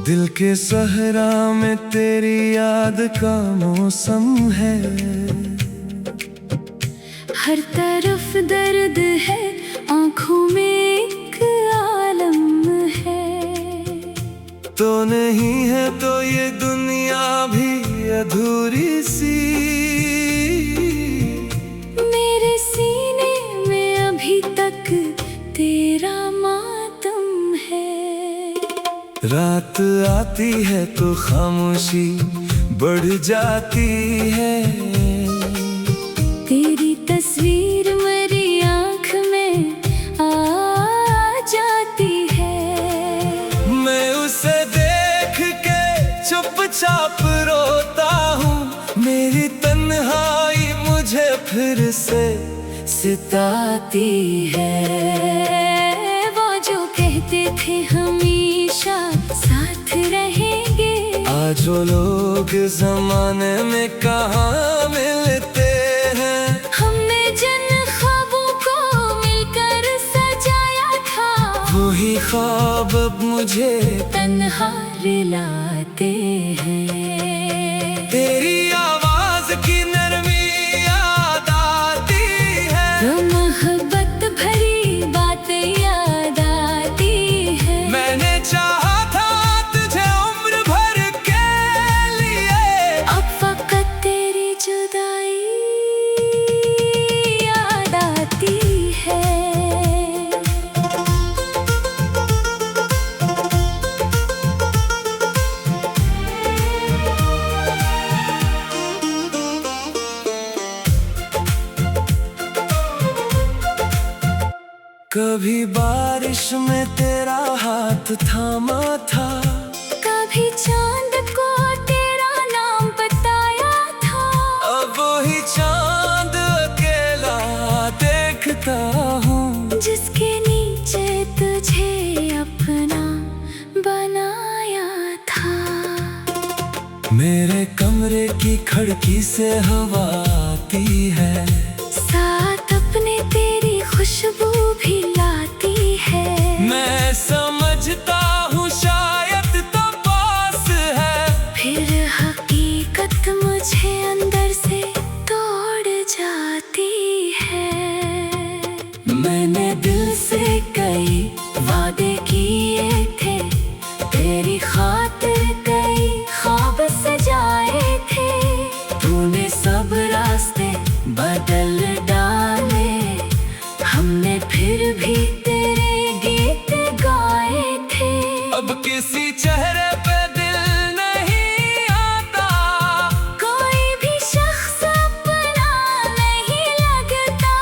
दिल के सहरा में तेरी याद का मौसम है। हर तरफ दर्द है, आँखों में एक आलम है। तो नहीं है तो ये दुनिया भी अधूरी सी। मेरे सीने में अभी तक तेरा मातम है। रात आती है तो खामोशी बढ़ जाती है। तेरी तस्वीर मेरी आँख में आ जाती है। मैं उसे देख के चुपचाप रोता हूँ। मेरी तन्हाई मुझे फिर से सताती है। वो जो कहते थे हमेशा साथ रहेंगे, आज वो लोग जमाने में कहाँ मिलते हैं। हमने जिन ख्वाबों को मिलकर सजाया था, वही ख्वाब अब मुझे तन्हा रुलाते हैं। तेरी आवाज की नरमी याद आती है। तो मोहब्बत भरी बातें याद आती है। मैंने चाहा था तुझे उम्र भर के लिए, अब फकत तेरी जुदाई याद आती है। कभी बारिश में तेरा हाथ थामा था, कभी चांद को तेरा नाम बताया था। अब वही चांद अकेला देखता हूँ, जिसके नीचे तुझे अपना बनाया था। मेरे कमरे की खिड़की से हवा आती है, साथ अपने तेरी खुशबू भी लाती है। मैं समझता हूँ शायद तो पास है, फिर हकीकत मुझे अंदर से तोड़ जाती है। मैंने दिल से कई वादे किए थे, तेरी खातिर कई ख्वाब सजाए थे। तूने सब रास्ते बदल डाले, हमने फिर भी तेरे गीत गाए थे। अब किसी चेहरे पे दिल नहीं आता, कोई भी शख्स अपना नहीं लगता।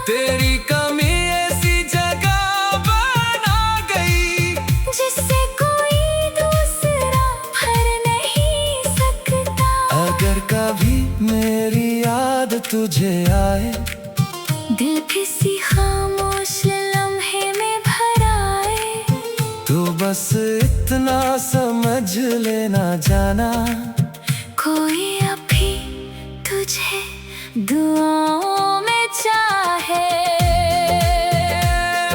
तेरी कमी ऐसी जगह बना गई, जिससे कोई दूसरा भर नहीं सकता। अगर कभी मेरी याद तुझे आए, दिल किसी खामोश लम्हे में भर आए, तो बस इतना समझ लेना जाना, कोई अभी तुझे दुआओं में चाहे।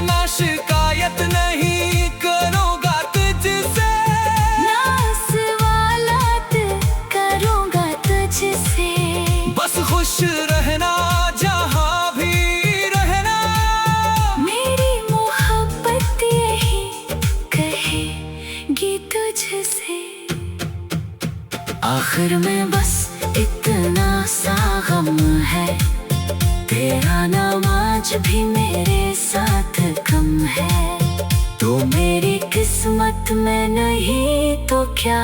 ना शिकायत नहीं करूँगा तुझसे, ना सवालात करूँगा तुझसे। बस खुश रहना जहाँ भी रहना। मेरी मोहब्बत यही कहेगी तुझसे। आखिर में बस इतना सा गम है, तेरा नाम आज भी मेरे साथ कम है। तो मेरी किस्मत में नहीं तो क्या,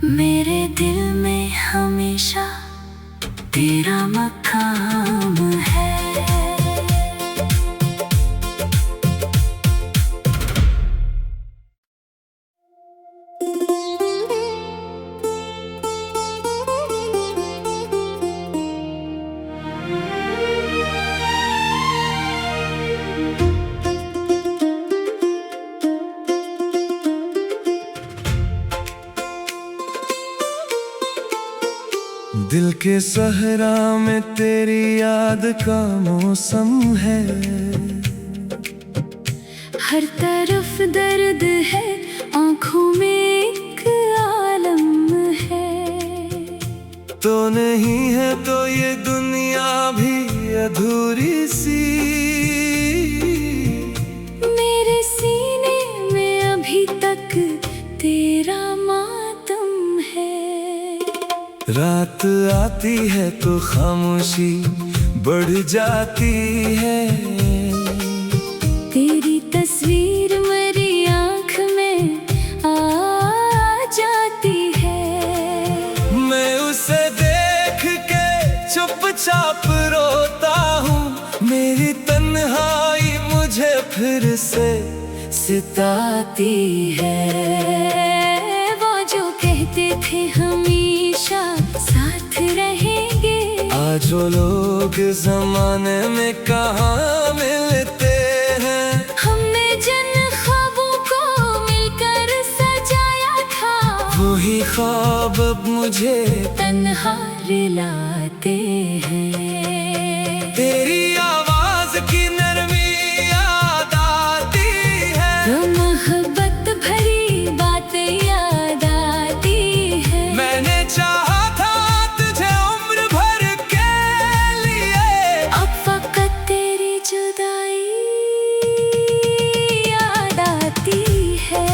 मेरे दिल में हमेशा तेरा मकाम है। दिल के सहरा में तेरी याद का मौसम है। हर तरफ दर्द है, आँखों में एक आलम है। तो नहीं है तो ये दुनिया भी अधूरी सी। मेरे सीने में अभी तक तेरा मातम है। रात आती है तो खामोशी बढ़ जाती है। तेरी तस्वीर मेरी आँख में आ जाती है। मैं उसे देख के चुपचाप रोता हूँ। मेरी तन्हाई मुझे फिर से सताती है। वो जो कहते थे हमेशा साथ रहेंगे, आज वो लोग जमाने में कहाँ मिलते हैं। हमने जिन ख्वाबों को मिलकर सजाया था, वही ख्वाब अब मुझे तन्हा रुलाते हैं। तेरी आवाज की नरमी याद आती है। तो मोहब्बत भरी बात याद आती है। मैंने चाहा था तुझे उम्र भर के लिए। अब फकत तेरी जुदाई याद आती है।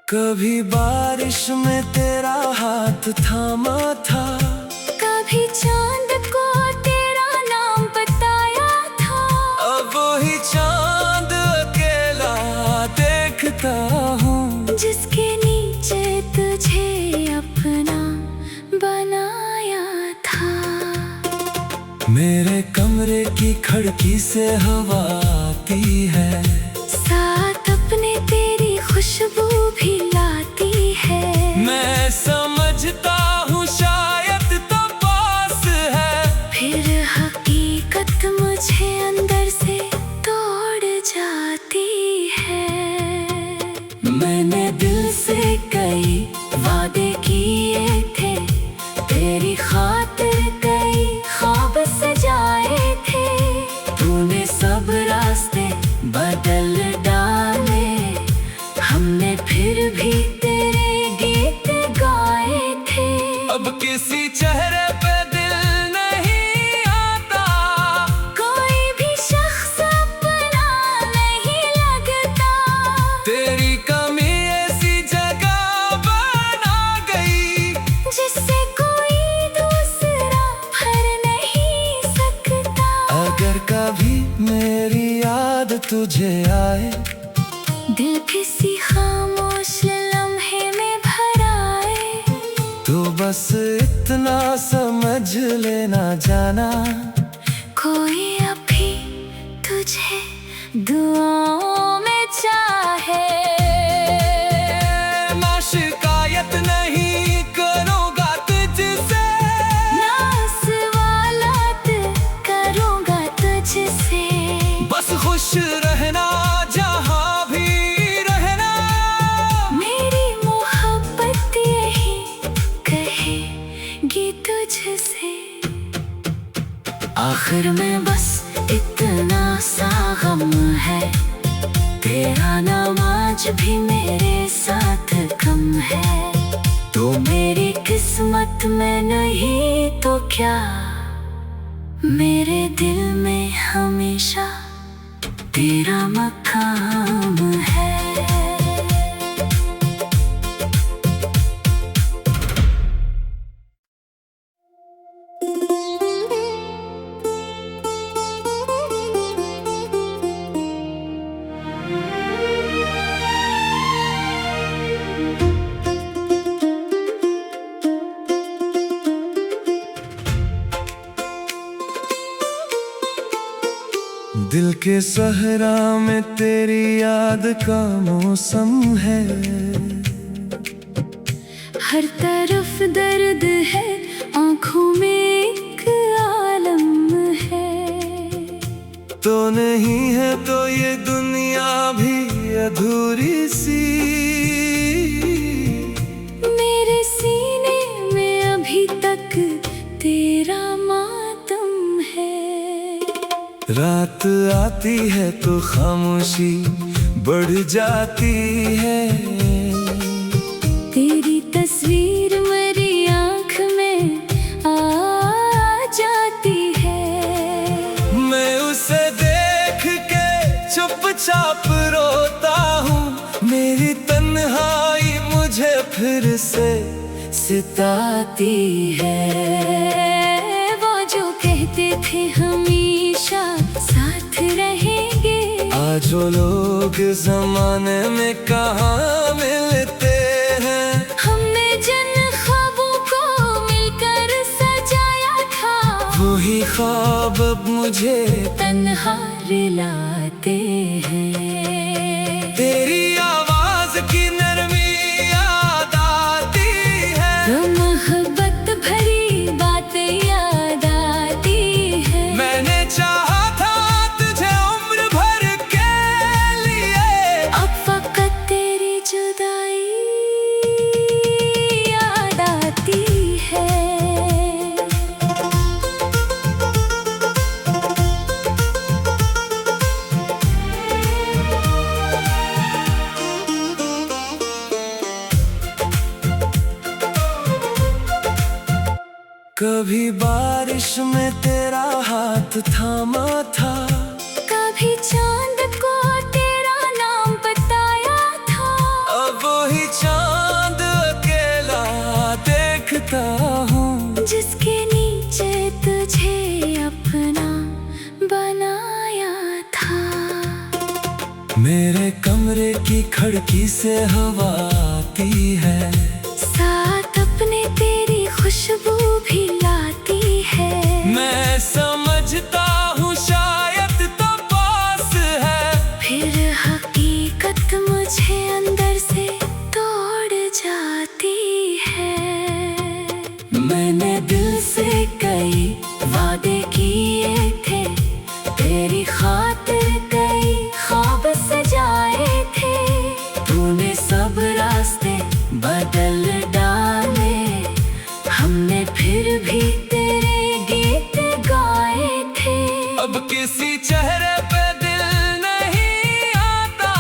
कभी बारिश में तेरा हाथ थामा था, कभी चांद को तेरा नाम बताया था। अब वही चांद अकेला देखता हूँ, जिसके नीचे तुझे अपना बनाया था। मेरे कमरे की खिड़की से हवा आती है, साथ अपने तेरी खुशबू भी लाती है। मैं समझता हूँ शायद तो पास है, फिर हकीकत मुझे अंदर से तोड़ जाती है। मैंने दिल से कई वादे किए थे, तेरी खातिर कई ख्वाब सजाए थे। तूने सब रास्ते बदल डाले, हमने फिर भी तेरे गीत गाए थे। अब किसी चेहरे पे दिल नहीं आता, कोई भी शख्स अपना नहीं लगता। तेरी कमी ऐसी जगह बना गई, जिससे कोई दूसरा भर नहीं सकता। अगर कभी मेरी याद तुझे आए, दिल किसी खामोश लम्हे में भर आए, तो बस इतना समझ लेना जाना, कोई अभी तुझे दुआओं में चाहे। ना शिकायत नहीं करूँगा तुझसे, ना सवालात करूँगा तुझसे। बस खुश रहना जहाँ भी रहना। मेरी मोहब्बत यही कहेगी तुझसे। आखिर में बस इतना सा गम है, तेरा नाम आज भी मेरे साथ कम है। तो मेरी किस्मत में नहीं तो क्या, मेरे दिल में हमेशा तेरा मकाम है। दिल के सहरा में तेरी याद का मौसम है। हर तरफ दर्द है, आँखों में एक आलम है। तो नहीं है तो ये दुनिया भी अधूरी सी। तेरा मातम है। रात आती है तो खामोशी बढ़ जाती है। तेरी तस्वीर मेरी आँख में आ जाती है। मैं उसे देख के चुपचाप रोता हूँ। मेरी तन्हाई मुझे फिर से सताती है। वो जो कहते थे हमेशा साथ रहेंगे, आज वो लोग जमाने में कहाँ मिलते हैं। हमने जिन ख्वाबों को मिलकर सजाया था, वही ख्वाब अब मुझे तन्हा रुलाते हैं। तेरी आवाज की नरमी याद आती है। तो मोहब्बत भरी बातें याद आती है। मैंने चाहा था तुझे उम्र भर के लिए, अब फकत तेरी जुदाई याद आती है। कभी बारिश में तेरा हाथ थामा था, कभी चांद को तेरा नाम बताया था। अब वही चांद अकेला देखता हूँ, जिसके नीचे तुझे अपना बनाया था। मेरे कमरे की खिड़की से हवा आती है, साथ अपने तेरी खुशबू भी लाती है। मैं समझता हूँ शायद तो पास है, फिर हकीकत मुझे अंदर से तोड़ जाती है। मैंने दिल से कई वादे किए थे, तेरी खातिर कई ख्वाब सजाए थे। तूने सब रास्ते बदल डाले, हमने फिर भी तेरे गीत गाए थे। अब किसी चेहरे पे दिल नहीं आता,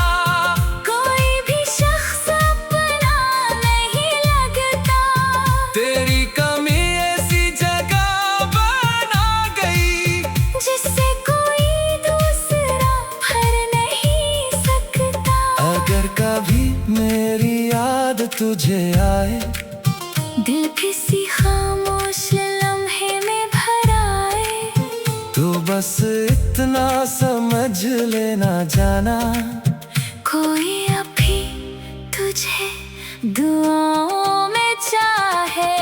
कोई भी शख्स अपना नहीं लगता। तेरी कमी ऐसी जगह बना गई, जिससे कोई दूसरा भर नहीं सकता। अगर कभी मेरी याद तुझे आए, दिल किसी खामोश लम्हे में भर आए, तो बस इतना समझ लेना जाना, कोई अभी तुझे दुआओं में चाहे।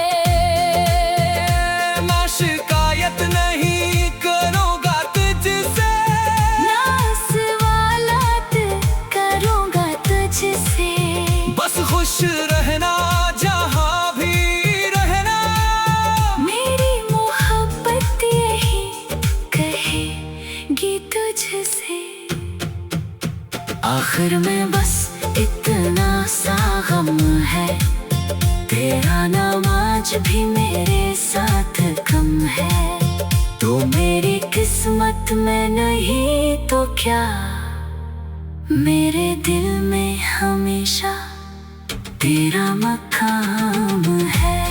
ना शिकायत नहीं करूँगा तुझसे, ना सवालात करूँगा तुझसे। बस खुश रहना जहाँ भी रहना। मेरी मोहब्बत यही कहेगी तुझसे। आखिर में बस इतना सा गम है, तेरा नाम आज भी मेरे साथ कम है। तो मेरी किस्मत में नहीं तो क्या, मेरे दिल में हमेशा तेरा मकाम है।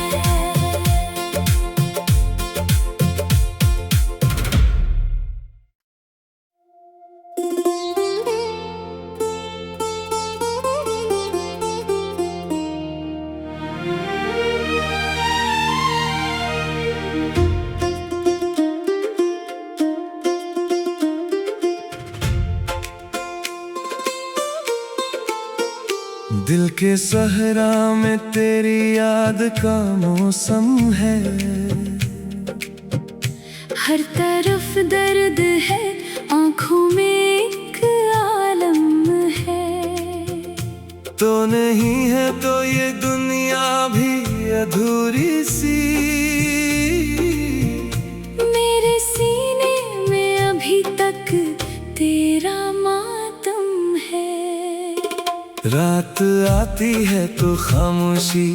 दिल के सहरा में तेरी याद का मौसम है। हर तरफ दर्द है, आँखों में एक आलम है। तो नहीं है तो ये दुनिया भी अधूरी सी। मेरे सीने में अभी तक तेरा मातम है। रात आती है तो खामोशी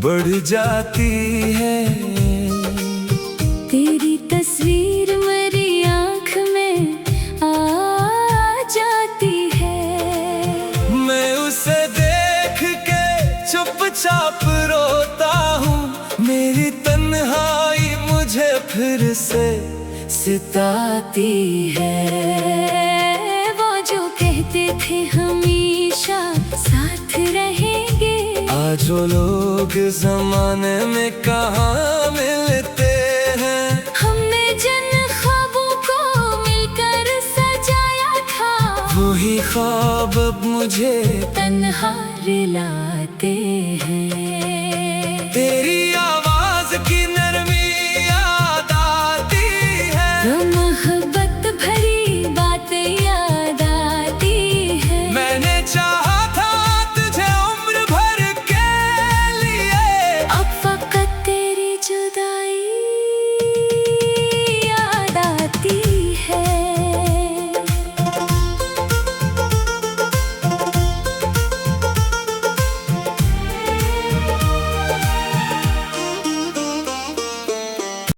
बढ़ जाती है। सताती है। वो जो कहते थे हमेशा साथ रहेंगे, आज वो लोग जमाने में कहाँ मिलते हैं। हमने जिन ख्वाबों को मिलकर सजाया था, वही ख्वाब अब मुझे तन्हा रुलाते हैं।